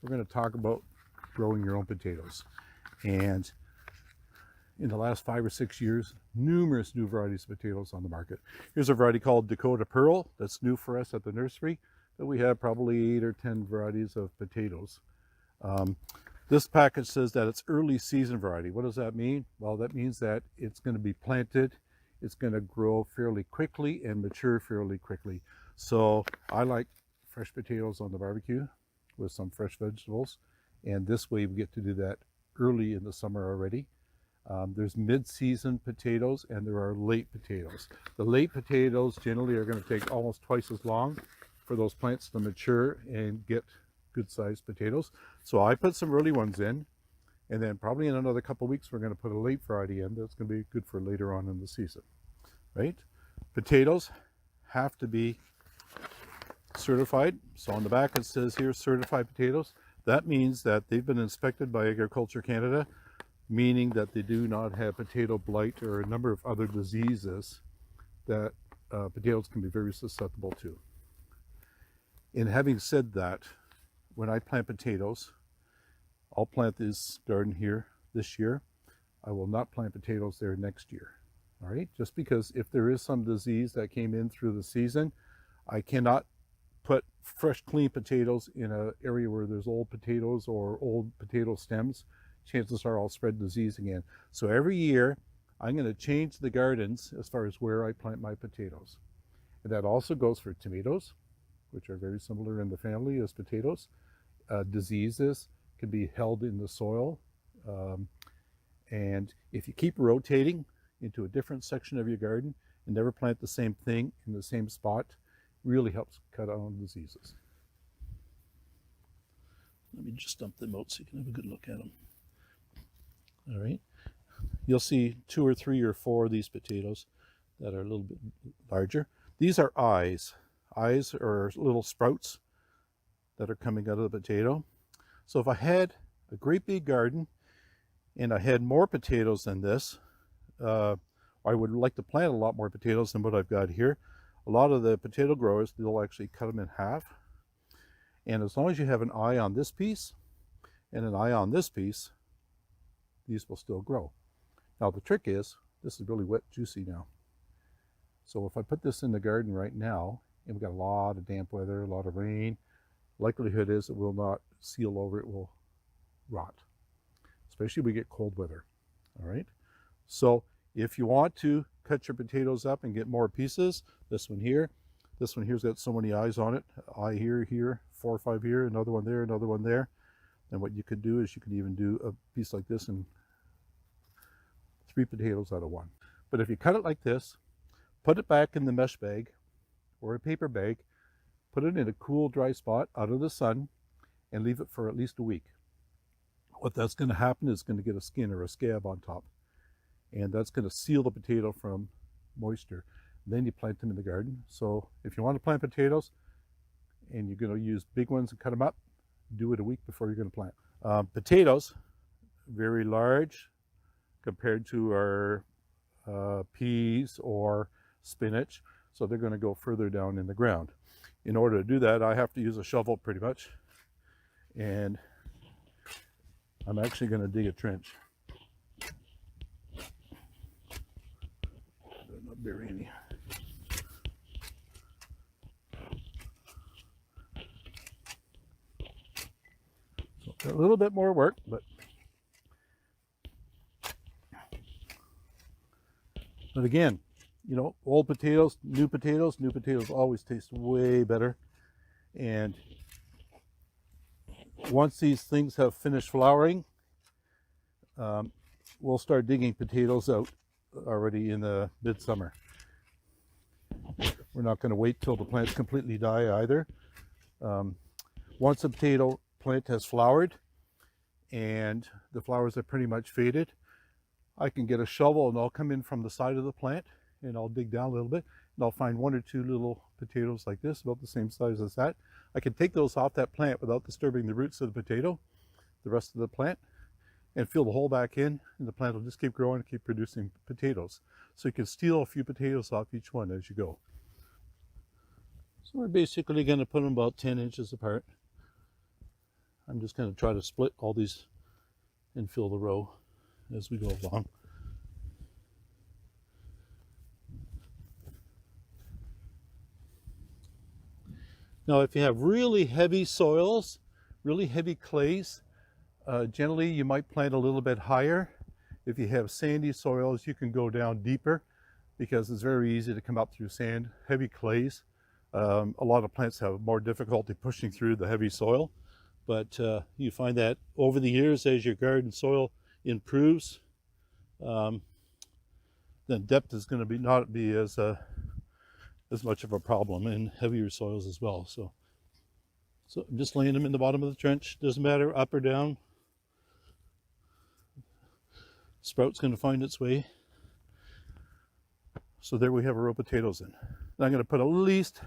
we're going to talk about growing your own potatoes. And in the last 5 or 6 years, numerous new varieties of potatoes on the market. Here's a variety called Dakota Pearl that's new for us at the nursery, but we have probably 8 or 10 varieties of potatoes. This package says that it's early season variety. What does that mean? Well, that means that it's going to be planted, it's going to grow fairly quickly and mature fairly quickly. So I like fresh potatoes on the barbecue with some fresh vegetables, and this way we get to do that early in the summer already. There's mid-season potatoes and there are late potatoes. The late potatoes generally are going to take almost twice as long for those plants to mature and get good-sized potatoes. So I put some early ones in, and then probably in another couple of weeks we're going to put a late variety in that's going to be good for later on in the season, right? Potatoes have to be certified. So on the back it says here certified potatoes. That means that they've been inspected by Agriculture Canada, meaning that they do not have potato blight or a number of other diseases that potatoes can be very susceptible to. In having said that, when I plant potatoes, I'll plant this garden here this year. I will not plant potatoes there next year. All right, just because if there is some disease that came in through the season, I cannot put fresh, clean potatoes in an area where there's old potatoes or old potato stems. Chances are I'll spread disease again. So every year, I'm going to change the gardens as far as where I plant my potatoes. And that also goes for tomatoes, which are very similar in the family as potatoes. Diseases can be held in the soil. And if you keep rotating into a different section of your garden and never plant the same thing in the same spot, really helps cut out on diseases. Let me just dump them out so you can have a good look at them. All right. You'll see 2 or 3 or 4 of these potatoes that are a little bit larger. These are eyes. Eyes are little sprouts that are coming out of the potato. So if I had a great big garden and I had more potatoes than this, I would like to plant a lot more potatoes than what I've got here. A lot of the potato growers, they'll actually cut them in half. And as long as you have an eye on this piece and an eye on this piece, these will still grow. Now the trick is, this is really wet, juicy now. So if I put this in the garden right now, and we've got a lot of damp weather, a lot of rain, likelihood is it will not seal over, it will rot. Especially if we get cold weather, all right? So if you want to cut your potatoes up and get more pieces, this one here's got so many eyes on it. Eye here, here, 4 or 5 here, another one there, another one there. And what you could do is you could even do a piece like this and 3 potatoes out of 1. But if you cut it like this, put it back in the mesh bag or a paper bag, put it in a cool, dry spot out of the sun, and leave it for at least a week. What that's going to happen is going to get a skin or a scab on top, and that's going to seal the potato from moisture. Then you plant them in the garden. So if you want to plant potatoes and you're going to use big ones and cut them up, do it a week before you're going to plant. Potatoes, very large compared to our peas or spinach, so they're going to go further down in the ground. In order to do that, I have to use a shovel pretty much, and I'm actually going to dig a trench. Better not bury any. So a little bit more work, but again, you know, old potatoes, new potatoes always taste way better. And once these things have finished flowering, we'll start digging potatoes out already in the midsummer. We're not going to wait till the plants completely die either. Once a potato plant has flowered and the flowers are pretty much faded, I can get a shovel and I'll come in from the side of the plant and I'll dig down a little bit and I'll find 1 or 2 little potatoes like this, about the same size as that. I can take those off that plant without disturbing the roots of the potato, the rest of the plant, and fill the hole back in, and the plant will just keep growing and keep producing potatoes. So you can steal a few potatoes off each one as you go. So we're basically going to put them about 10 inches apart. I'm just going to try to split all these and fill the row as we go along. Now, if you have really heavy soils, really heavy clays, generally you might plant a little bit higher. If you have sandy soils, you can go down deeper because it's very easy to come up through sand. Heavy clays, a lot of plants have more difficulty pushing through the heavy soil, but you find that over the years as your garden soil improves, then depth is going to not be as much of a problem in heavier soils as well. So I'm just laying them in the bottom of the trench. Doesn't matter up or down. Sprout's going to find its way. So there we have a row of potatoes in. Now I'm going to put at least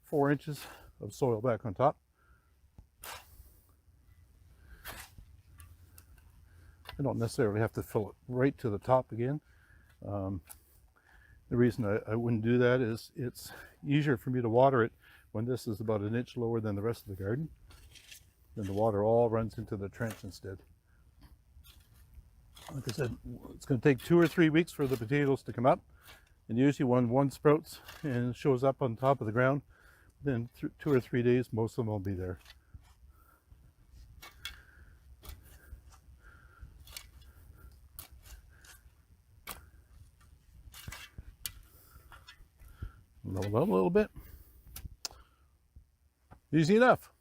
4 inches of soil back on top. I don't necessarily have to fill it right to the top again. The reason I wouldn't do that is it's easier for me to water it when this is about 1 inch lower than the rest of the garden. Then the water all runs into the trench instead. Like I said, it's going to take 2 or 3 weeks for the potatoes to come up. And usually when one sprouts and shows up on top of the ground, then 2 or 3 days, most of them will be there. Level out a little bit. Easy enough.